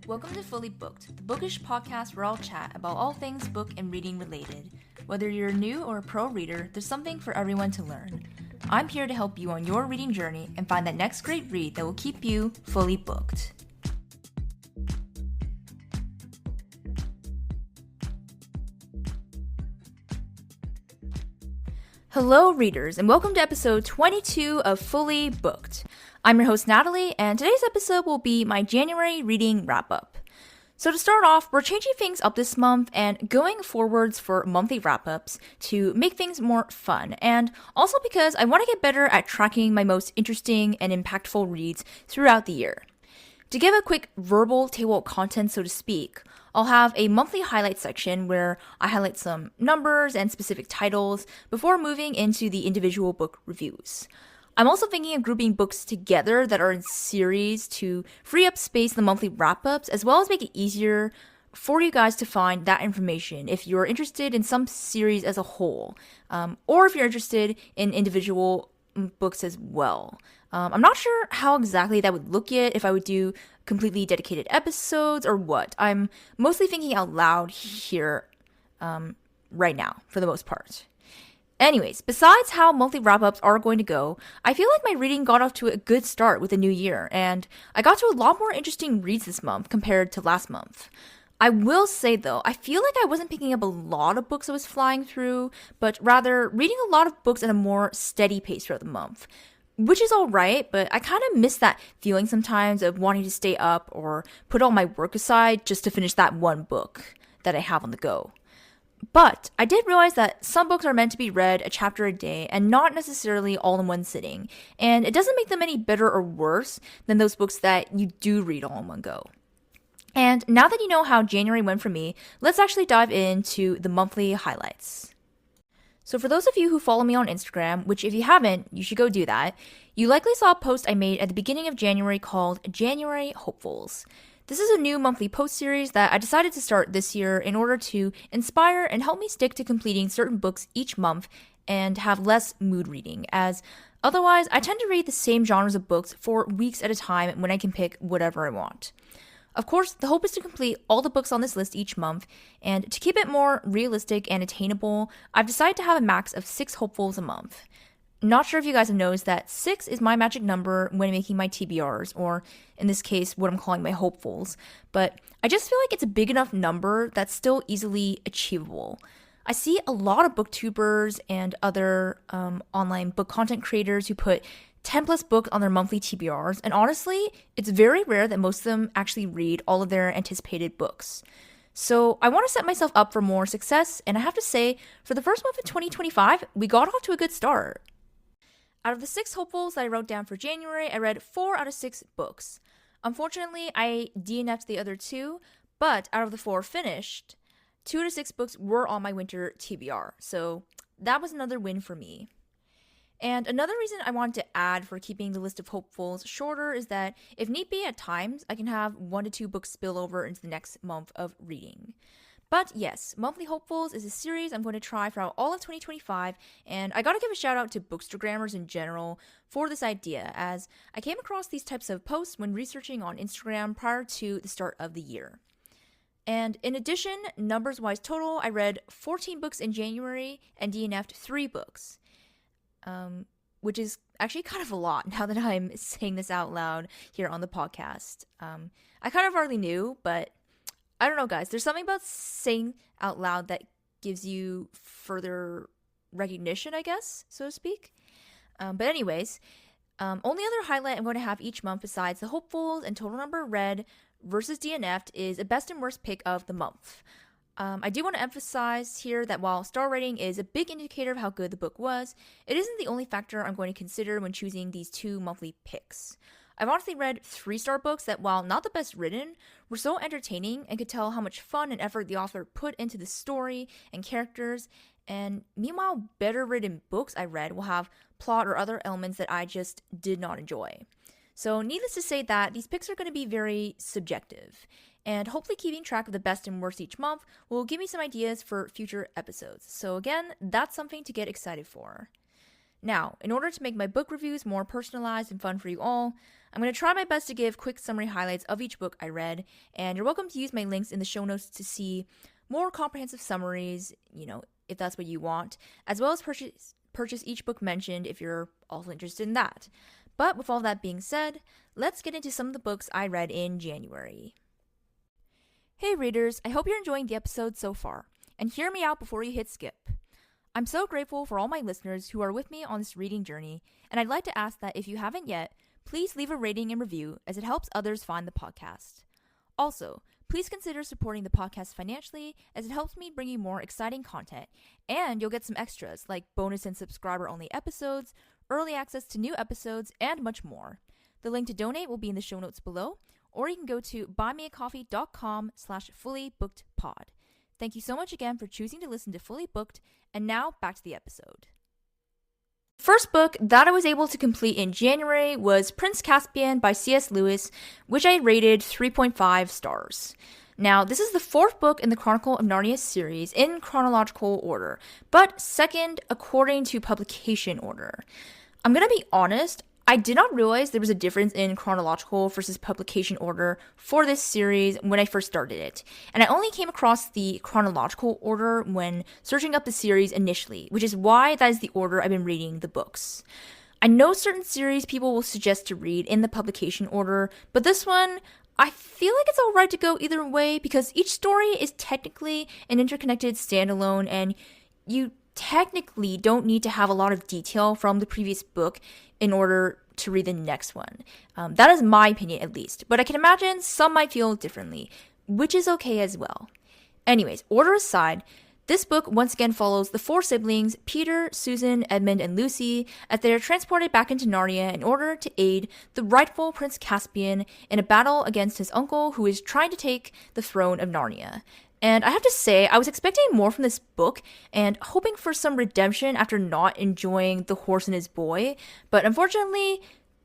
Welcome to Fully Booked, the bookish podcast where I'll chat about all things book and reading related. Whether you're new or a pro reader, there's something for everyone to learn. I'm here to help you on your reading journey and find that next great read that will keep you fully booked. Hello, readers, and welcome to episode 22 of Fully Booked. I'm your host, Natalie, and today's episode will be my January reading wrap-up. So to start off, we're changing things up this month and going forwards for monthly wrap-ups to make things more fun, and also because I want to get better at tracking my most interesting and impactful reads throughout the year. To give a quick verbal table of contents, so to speak, I'll have a monthly highlight section where I highlight some numbers and specific titles before moving into the individual book reviews. I'm also thinking of grouping books together that are in series to free up space in the monthly wrap-ups, as well as make it easier for you guys to find that information if you're interested in some series as a whole, or if you're interested in individual books as well. I'm not sure how exactly that would look yet, if I would do completely dedicated episodes or what. I'm mostly thinking out loud here right now, for the most part. Anyways, besides how monthly wrap-ups are going to go, I feel like my reading got off to a good start with the new year, and I got to a lot more interesting reads this month compared to last month. I will say though, I feel like I wasn't picking up a lot of books I was flying through, but rather reading a lot of books at a more steady pace throughout the month. Which is alright, but I kind of miss that feeling sometimes of wanting to stay up or put all my work aside just to finish that one book that I have on the go. But I did realize that some books are meant to be read a chapter a day and not necessarily all in one sitting, and it doesn't make them any better or worse than those books that you do read all in one go. And now that you know how January went for me, let's actually dive into the monthly highlights. So for those of you who follow me on Instagram, which if you haven't, you should go do that, you likely saw a post I made at the beginning of January called January Hopefuls. This is a new monthly post series that I decided to start this year in order to inspire and help me stick to completing certain books each month and have less mood reading, as otherwise I tend to read the same genres of books for weeks at a time when I can pick whatever I want. Of course, the hope is to complete all the books on this list each month, and to keep it more realistic and attainable, I've decided to have a max of 6 hopefuls a month. Not sure if you guys have noticed that 6 is my magic number when making my TBRs, or in this case, what I'm calling my hopefuls, but I just feel like it's a big enough number that's still easily achievable. I see a lot of booktubers and other online book content creators who put 10 plus books on their monthly TBRs, and honestly, it's very rare that most of them actually read all of their anticipated books. So I want to set myself up for more success, and I have to say, for the first month of 2025, we got off to a good start. Out of the 6 hopefuls that I wrote down for January, I read 4 out of 6 books. Unfortunately, I DNF'd the other 2, but out of the 4 finished, 2 out of 6 books were on my winter TBR, so that was another win for me. And another reason I wanted to add for keeping the list of hopefuls shorter is that, if need be at times, I can have 1 to 2 books spill over into the next month of reading. But yes, Monthly Hopefuls is a series I'm going to try throughout all of 2025, and I gotta give a shout out to bookstagrammers in general for this idea, as I came across these types of posts when researching on Instagram prior to the start of the year. And in addition, numbers-wise total, I read 14 books in January and DNF'd 3 books. Which is actually kind of a lot now that I'm saying this out loud here on the podcast. I kind of already knew, but I don't know, guys. There's something about saying out loud that gives you further recognition, I guess, so to speak. But anyways, only other highlight I'm going to have each month besides the hopefuls and total number read versus DNF'd is a best and worst pick of the month. I do want to emphasize here that while star rating is a big indicator of how good the book was, it isn't the only factor I'm going to consider when choosing these 2 monthly picks. I've honestly read 3-star books that, while not the best written, were so entertaining and could tell how much fun and effort the author put into the story and characters, and meanwhile, better written books I read will have plot or other elements that I just did not enjoy. So needless to say that these picks are going to be very subjective, and hopefully keeping track of the best and worst each month will give me some ideas for future episodes. So again, that's something to get excited for. Now, in order to make my book reviews more personalized and fun for you all, I'm going to try my best to give quick summary highlights of each book I read, and you're welcome to use my links in the show notes to see more comprehensive summaries, if that's what you want, as well as purchase each book mentioned if you're also interested in that. But with all that being said, let's get into some of the books I read in January. Hey readers, I hope you're enjoying the episode so far, and hear me out before you hit skip. I'm so grateful for all my listeners who are with me on this reading journey, and I'd like to ask that if you haven't yet, please leave a rating and review as it helps others find the podcast. Also, please consider supporting the podcast financially as it helps me bring you more exciting content, and you'll get some extras like bonus and subscriber-only episodes, early access to new episodes, and much more. The link to donate will be in the show notes below, or you can go to buymeacoffee.com/fullybookedpod. Thank you so much again for choosing to listen to Fully Booked, and now back to the episode. First book that I was able to complete in January was Prince Caspian by C.S. Lewis, which I rated 3.5 stars. Now, this is the fourth book in the Chronicle of Narnia series in chronological order, but second according to publication order. I'm gonna be honest, I did not realize there was a difference in chronological versus publication order for this series when I first started it, and I only came across the chronological order when searching up the series initially, which is why that is the order I've been reading the books. I know certain series people will suggest to read in the publication order, but this one, I feel like it's alright to go either way because each story is technically an interconnected standalone, and you technically don't need to have a lot of detail from the previous book in order to read the next one. That is my opinion at least, but I can imagine some might feel differently, which is okay as well. Anyways, order aside, this book once again follows the four siblings, Peter, Susan, Edmund, and Lucy, as they are transported back into Narnia in order to aid the rightful Prince Caspian in a battle against his uncle who is trying to take the throne of Narnia. And I have to say, I was expecting more from this book and hoping for some redemption after not enjoying The Horse and His Boy, but unfortunately,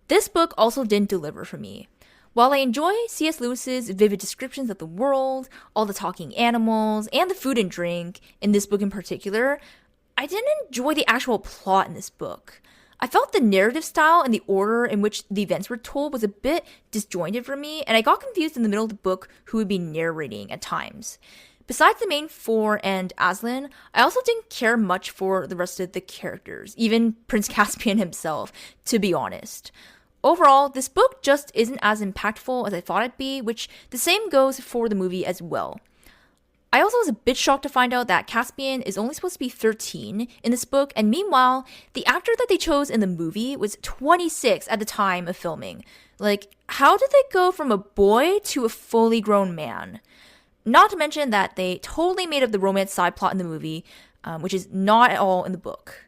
this book also didn't deliver for me. While I enjoy C.S. Lewis's vivid descriptions of the world, all the talking animals, and the food and drink in this book in particular, I didn't enjoy the actual plot in this book. I felt the narrative style and the order in which the events were told was a bit disjointed for me, and I got confused in the middle of the book who would be narrating at times. Besides the main four and Aslan, I also didn't care much for the rest of the characters, even Prince Caspian himself, to be honest. Overall, this book just isn't as impactful as I thought it'd be, which the same goes for the movie as well. I also was a bit shocked to find out that Caspian is only supposed to be 13 in this book, and meanwhile, the actor that they chose in the movie was 26 at the time of filming. Like, how did they go from a boy to a fully grown man? Not to mention that they totally made up the romance side plot in the movie, which is not at all in the book.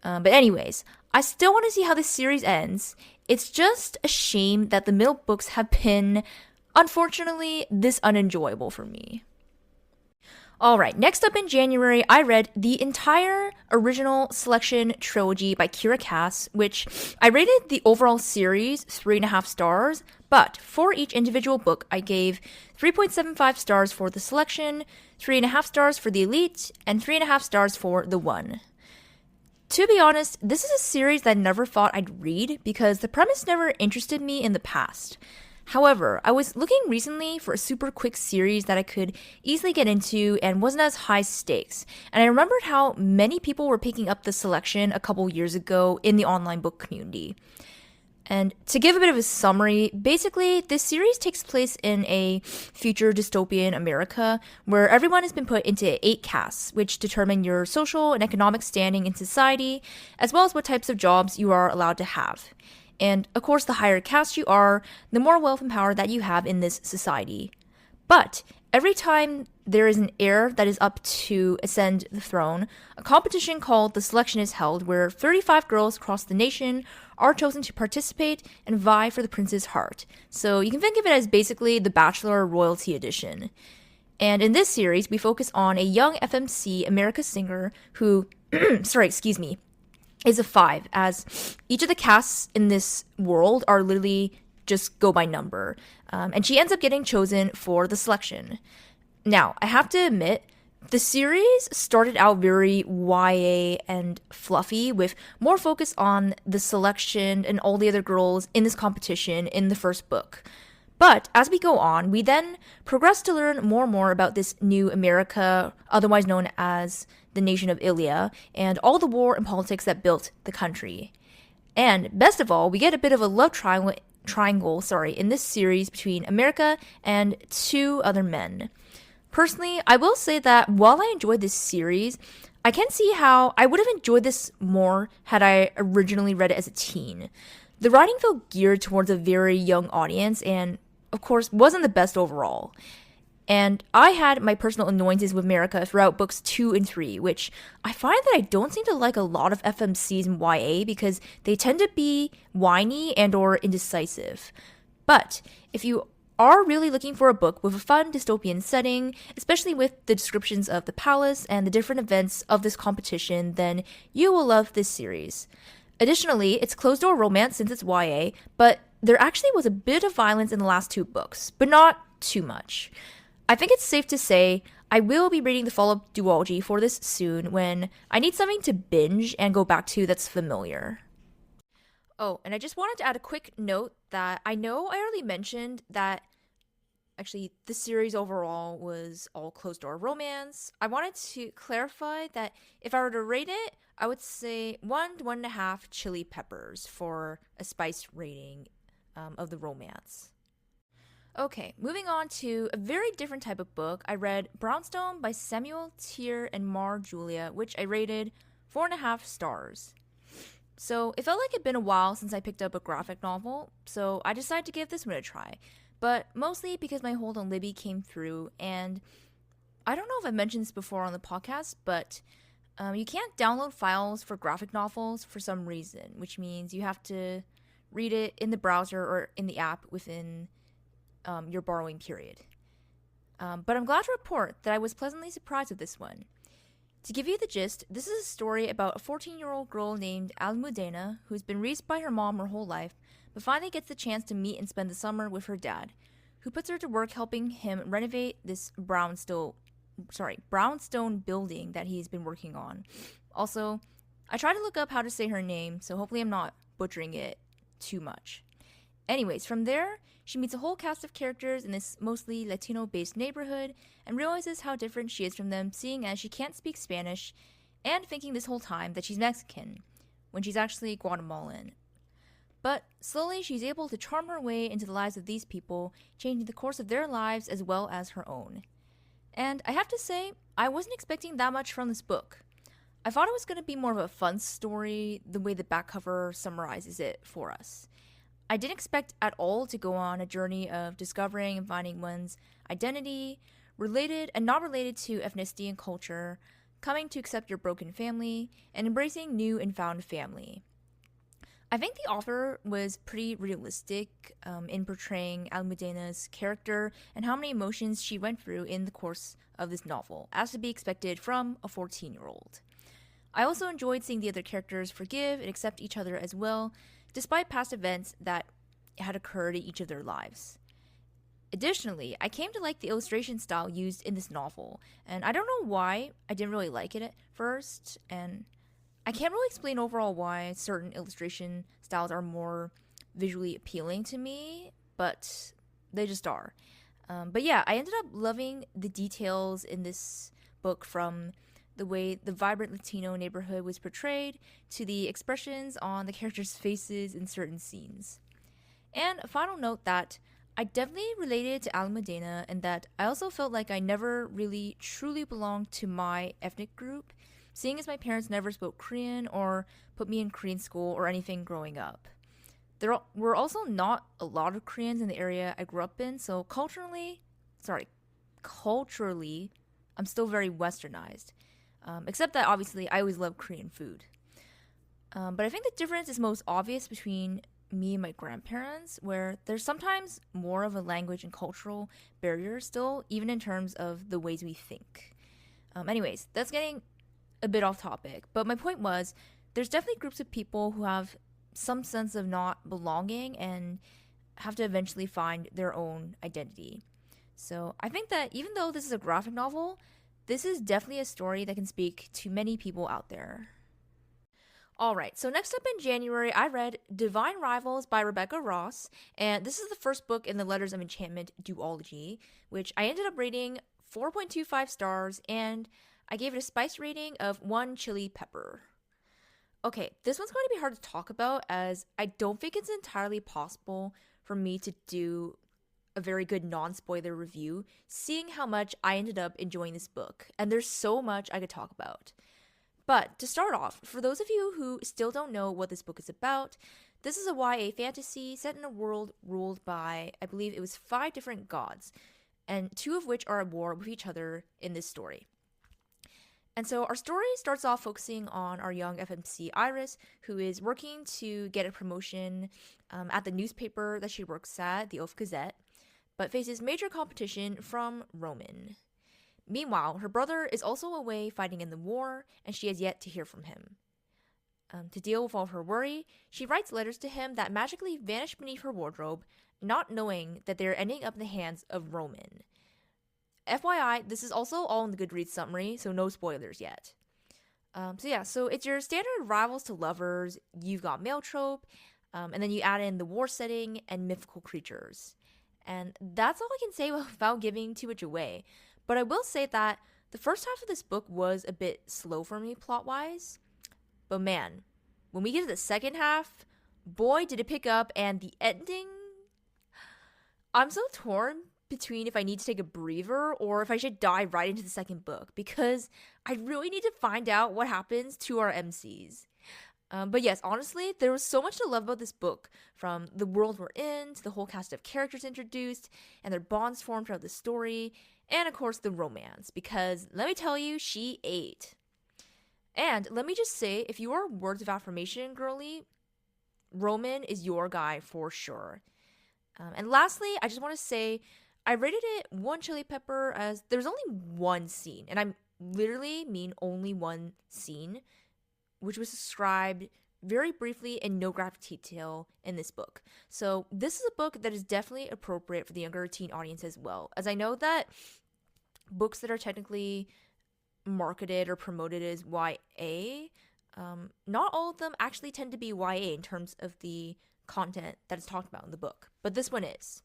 But anyways, I still want to see how this series ends. It's just a shame that the middle books have been, unfortunately, this unenjoyable for me. Alright, next up in January, I read the entire original selection trilogy by Kiera Cass, which I rated the overall series 3.5 stars, but for each individual book, I gave 3.75 stars for the selection, 3.5 stars for the elite, and 3.5 stars for the one. To be honest, this is a series that I never thought I'd read because the premise never interested me in the past. However, I was looking recently for a super quick series that I could easily get into and wasn't as high stakes, and I remembered how many people were picking up the selection a couple years ago in the online book community. And to give a bit of a summary, basically, this series takes place in a future dystopian America where everyone has been put into 8 castes, which determine your social and economic standing in society, as well as what types of jobs you are allowed to have. And of course, the higher caste you are, the more wealth and power that you have in this society. But every time there is an heir that is up to ascend the throne, a competition called The Selection is held, where 35 girls across the nation are chosen to participate and vie for the prince's heart. So you can think of it as basically the Bachelor Royalty Edition. And in this series, we focus on a young FMC America singer who, is a 5, as each of the casts in this world are literally just go by number. And she ends up getting chosen for the selection. Now, I have to admit, The series started out very YA and fluffy, with more focus on the selection and all the other girls in this competition in the first book. But as we go on, we then progress to learn more and more about this new America, otherwise known as the nation of Ilia, and all the war and politics that built the country. And best of all, we get a bit of a love triangle in this series between America and two other men. Personally, I will say that while I enjoyed this series, I can see how I would have enjoyed this more had I originally read it as a teen. The writing felt geared towards a very young audience and, of course, wasn't the best overall. And I had my personal annoyances with America throughout books 2 and 3, which I find that I don't seem to like a lot of FMCs in YA because they tend to be whiny and or indecisive. But if you are really looking for a book with a fun dystopian setting, especially with the descriptions of the palace and the different events of this competition, then you will love this series. Additionally, it's closed-door romance since it's YA, but there actually was a bit of violence in the last 2 books, but not too much. I think it's safe to say I will be reading the follow-up duology for this soon when I need something to binge and go back to that's familiar. Oh, and I just wanted to add a quick note that I know I already mentioned that actually the series overall was all closed-door romance. I wanted to clarify that if I were to rate it, I would say 1 to 1.5 chili peppers for a spice rating of the romance. Okay, moving on to a very different type of book. I read Brownstone by Samuel Tier and Mar Julia, which I rated 4.5 stars. So it felt like it'd been a while since I picked up a graphic novel, so I decided to give this one a try. But mostly because my hold on Libby came through, and I don't know if I mentioned this before on the podcast, but you can't download files for graphic novels for some reason, which means you have to read it in the browser or in the app within your borrowing period. But I'm glad to report that I was pleasantly surprised with this one. To give you the gist, this is a story about a 14-year-old girl named Almudena who's been raised by her mom her whole life, but finally gets the chance to meet and spend the summer with her dad, who puts her to work helping him renovate this brownstone building that he's been working on. Also, I tried to look up how to say her name, so hopefully I'm not butchering it too much. Anyways, from there, she meets a whole cast of characters in this mostly Latino-based neighborhood and realizes how different she is from them, seeing as she can't speak Spanish and thinking this whole time that she's Mexican, when she's actually Guatemalan. But slowly, she's able to charm her way into the lives of these people, changing the course of their lives as well as her own. And I have to say, I wasn't expecting that much from this book. I thought it was going to be more of a fun story, the way the back cover summarizes it for us. I didn't expect at all to go on a journey of discovering and finding one's identity, related and not related to ethnicity and culture, coming to accept your broken family, and embracing new and found family. I think the author was pretty realistic in portraying Almudena's character and how many emotions she went through in the course of this novel, as to be expected from a 14-year-old. I also enjoyed seeing the other characters forgive and accept each other as well, despite past events that had occurred in each of their lives. Additionally, I came to like the illustration style used in this novel, and I don't know why I didn't really like it at first, and I can't really explain overall why certain illustration styles are more visually appealing to me, but they just are. But yeah, I ended up loving the details in this book, from the way the vibrant Latino neighborhood was portrayed to the expressions on the characters' faces in certain scenes. And a final note that I definitely related to Almudena, and that I also felt like I never really truly belonged to my ethnic group, seeing as my parents never spoke Korean or put me in Korean school or anything growing up. There were also not a lot of Koreans in the area I grew up in, so culturally, I'm still very westernized. Except that obviously I always loved Korean food. But I think the difference is most obvious between me and my grandparents, where there's sometimes more of a language and cultural barrier still, even in terms of the ways we think. Anyways, that's getting a bit off topic, but my point was, there's definitely groups of people who have some sense of not belonging and have to eventually find their own identity. So I think that even though this is a graphic novel, this is definitely a story that can speak to many people out there. Alright, so next up in January, I read Divine Rivals by Rebecca Ross, and this is the first book in the Letters of Enchantment duology, which I ended up rating 4.25 stars, and I gave it a spice rating of 1 chili pepper. Okay, this one's going to be hard to talk about as I don't think it's entirely possible for me to do a very good non-spoiler review, seeing how much I ended up enjoying this book, and there's so much I could talk about. But to start off, for those of you who still don't know what this book is about, this is a YA fantasy set in a world ruled by, I believe it was 5 different gods, and 2 of which are at war with each other in this story. And so our story starts off focusing on our young FMC Iris, who is working to get a promotion at the newspaper that she works at, the Oath Gazette, but faces major competition from Roman. Meanwhile, her brother is also away fighting in the war, and she has yet to hear from him. To deal with all her worry, she writes letters to him that magically vanish beneath her wardrobe, not knowing that they are ending up in the hands of Roman. FYI, this is also all in the Goodreads summary, so no spoilers yet. So it's your standard rivals to lovers, you've got male trope, and then you add in the war setting and mythical creatures. And that's all I can say without giving too much away. But I will say that the first half of this book was a bit slow for me plot-wise. But man, when we get to the second half, boy did it pick up, and the ending... I'm so torn between if I need to take a breather or if I should dive right into the second book, because I really need to find out what happens to our MCs. But yes, honestly, there was so much to love about this book, from the world we're in, to the whole cast of characters introduced, and their bonds formed throughout the story, and of course the romance, because let me tell you, she ate. And let me just say, if you are words of affirmation girly, Roman is your guy for sure. And lastly, I just want to say, I rated it 1 chili pepper as there's only one scene, and I literally mean only one scene, which was described very briefly in no graphic detail in this book. So this is a book that is definitely appropriate for the younger teen audience as well, as I know that books that are technically marketed or promoted as YA, not all of them actually tend to be YA in terms of the content that is talked about in the book, but this one is.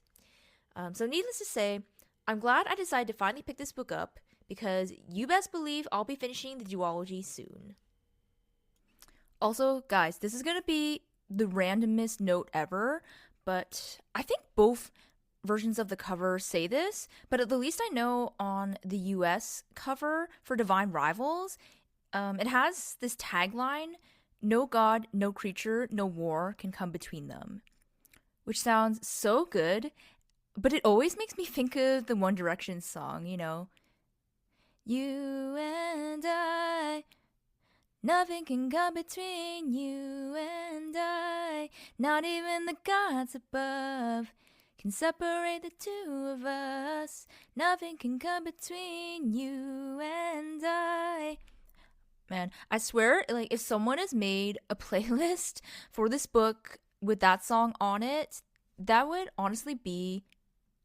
So needless to say, I'm glad I decided to finally pick this book up, because you best believe I'll be finishing the duology soon. Also, guys, this is going to be the randomest note ever, but I think both versions of the cover say this, but at the least I know on the US cover for Divine Rivals, it has this tagline, "No god, no creature, no war can come between them," which sounds so good, but it always makes me think of the One Direction song, you know. You and I, nothing can come between you and I, not even the gods above can separate the two of us. Nothing can come between you and I. Man, I swear, like, if someone has made a playlist for this book with that song on it, that would honestly be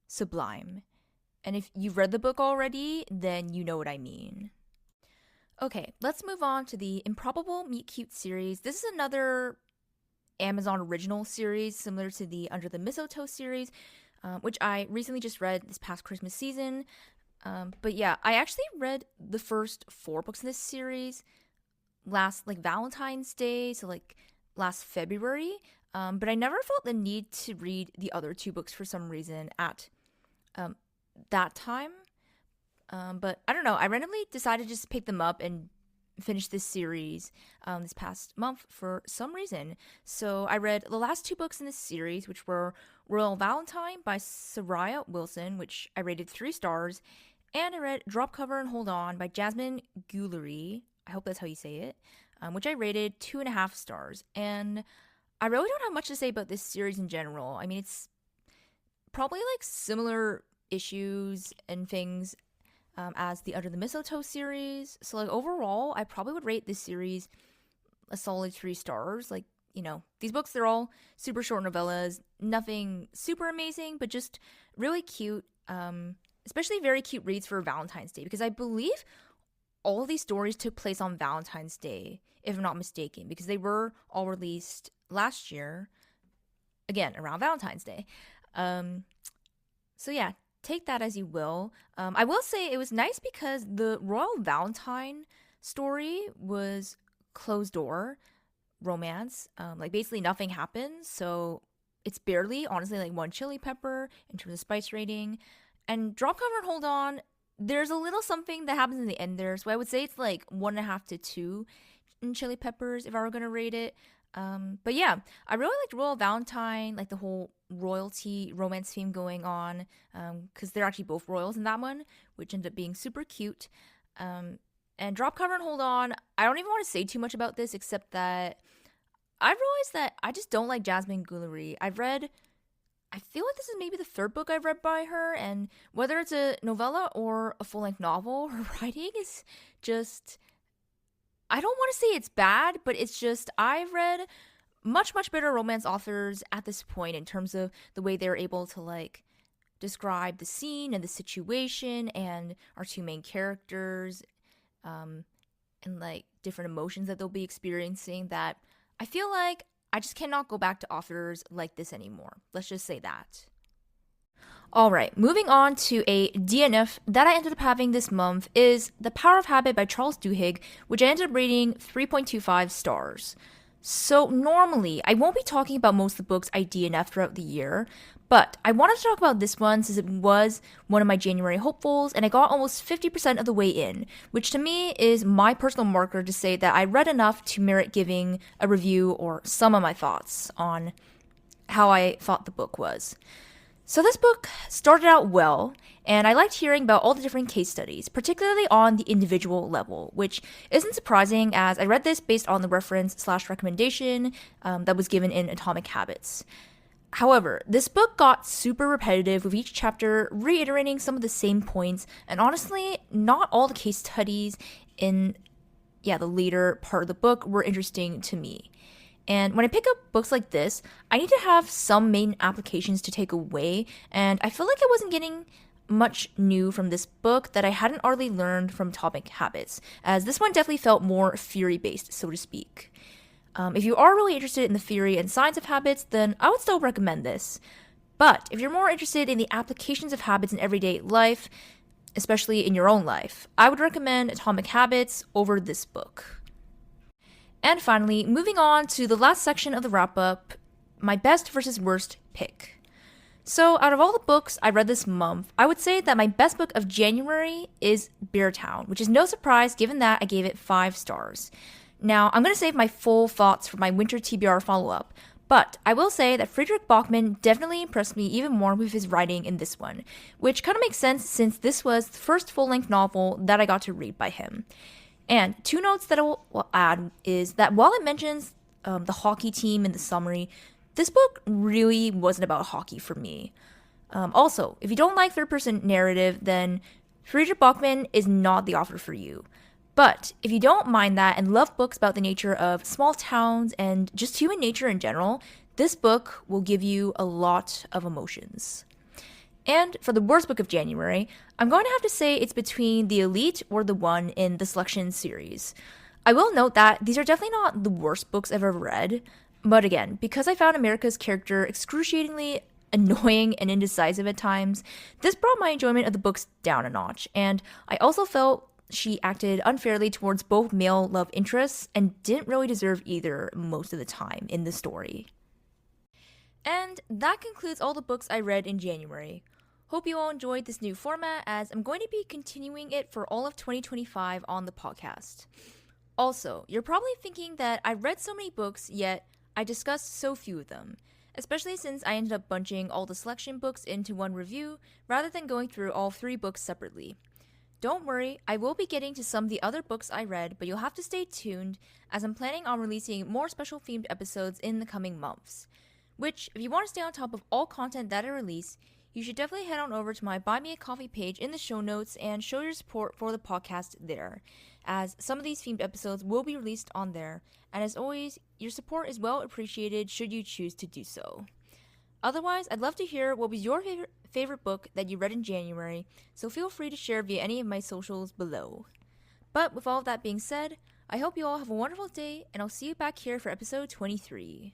sublime. And if you've read the book already, then you know what I mean. Okay, let's move on to the Improbable Meet Cute series. This is another Amazon original series similar to the Under the Mistletoe series, which I recently just read this past Christmas season. But yeah, I actually read the first 4 books in this series last Valentine's Day, so last February. But I never felt the need to read the other 2 books for some reason at that time. But I don't know, I randomly decided to just pick them up and finish this series this past month for some reason. So I read the last 2 books in this series, which were Royal Valentine by Soraya Wilson, which I rated 3 stars, and I read Drop Cover and Hold On by Jasmine Guillory, I hope that's how you say it, which I rated 2.5 stars. And I really don't have much to say about this series in general. I mean, it's probably similar issues and things as the Under the Mistletoe series. So overall, I probably would rate this series a solid 3 stars. These books, they're all super short novellas, nothing super amazing, but just really cute, especially very cute reads for Valentine's Day, because I believe all of these stories took place on Valentine's Day, if I'm not mistaken, because they were all released last year, again, around Valentine's Day. So yeah, take that as you will. I will say it was nice because the Royal Valentine story was closed door romance. Like basically nothing happens, so it's barely, honestly, like 1 chili pepper in terms of spice rating. And Drop Cover and Hold On, there's a little something that happens in the end there, so I would say it's like 1.5 to 2 in chili peppers if I were gonna rate it. But yeah, I really liked Royal Valentine, like the whole royalty romance theme going on, because they're actually both royals in that one, which ended up being super cute. And Drop Cover and Hold On, I don't even want to say too much about this except that I realized that I just don't like Jasmine Guillory. I feel like this is maybe the 3rd book I've read by her, and whether it's a novella or a full-length novel, her writing is just, I don't want to say it's bad, but it's just, I've read much better romance authors at this point in terms of the way they're able to like describe the scene and the situation and our 2 main characters, and like different emotions that they'll be experiencing, that I feel like I just cannot go back to authors like this anymore. Let's just say that. Alright, moving on to a DNF that I ended up having this month is The Power of Habit by Charles Duhigg, which I ended up rating 3.25 stars. So normally, I won't be talking about most of the books I DNF throughout the year, but I wanted to talk about this one since it was one of my January hopefuls, and I got almost 50% of the way in, which to me is my personal marker to say that I read enough to merit giving a review or some of my thoughts on how I thought the book was. So this book started out well, and I liked hearing about all the different case studies, particularly on the individual level, which isn't surprising as I read this based on the reference/recommendation that was given in Atomic Habits. However, this book got super repetitive with each chapter reiterating some of the same points, and honestly, not all the case studies in the later part of the book were interesting to me. And when I pick up books like this, I need to have some main applications to take away, and I feel like I wasn't getting much new from this book that I hadn't already learned from Atomic Habits, as this one definitely felt more theory-based, so to speak. If you are really interested in the theory and science of habits, then I would still recommend this. But if you're more interested in the applications of habits in everyday life, especially in your own life, I would recommend Atomic Habits over this book. And finally, moving on to the last section of the wrap-up, my best versus worst pick. So out of all the books I read this month, I would say that my best book of January is Beartown, which is no surprise given that I gave it 5 stars. Now, I'm going to save my full thoughts for my winter TBR follow-up, but I will say that Friedrich Bachmann definitely impressed me even more with his writing in this one, which kind of makes sense since this was the first full-length novel that I got to read by him. And 2 notes that I will add is that while it mentions the hockey team in the summary, this book really wasn't about hockey for me. Also, if you don't like third-person narrative, then Friedrich Bachmann is not the author for you. But if you don't mind that and love books about the nature of small towns and just human nature in general, this book will give you a lot of emotions. And for the worst book of January, I'm going to have to say it's between The Elite or the one in the Selection series. I will note that these are definitely not the worst books I've ever read, but again, because I found America's character excruciatingly annoying and indecisive at times, this brought my enjoyment of the books down a notch, and I also felt she acted unfairly towards both male love interests and didn't really deserve either most of the time in the story. And that concludes all the books I read in January. Hope you all enjoyed this new format, as I'm going to be continuing it for all of 2025 on the podcast. Also, you're probably thinking that I read so many books, yet I discussed so few of them, especially since I ended up bunching all the selection books into one review rather than going through all 3 books separately. Don't worry, I will be getting to some of the other books I read, but you'll have to stay tuned, as I'm planning on releasing more special themed episodes in the coming months. Which, if you want to stay on top of all content that I release, you should definitely head on over to my Buy Me a Coffee page in the show notes and show your support for the podcast there, as some of these themed episodes will be released on there, and as always, your support is well appreciated should you choose to do so. Otherwise, I'd love to hear what was your favorite book that you read in January, so feel free to share via any of my socials below. But with all of that being said, I hope you all have a wonderful day, and I'll see you back here for episode 23.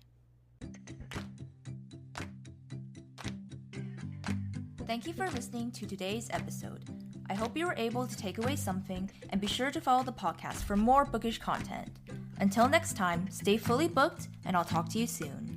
Thank you for listening to today's episode. I hope you were able to take away something, and be sure to follow the podcast for more bookish content. Until next time, stay fully booked, and I'll talk to you soon.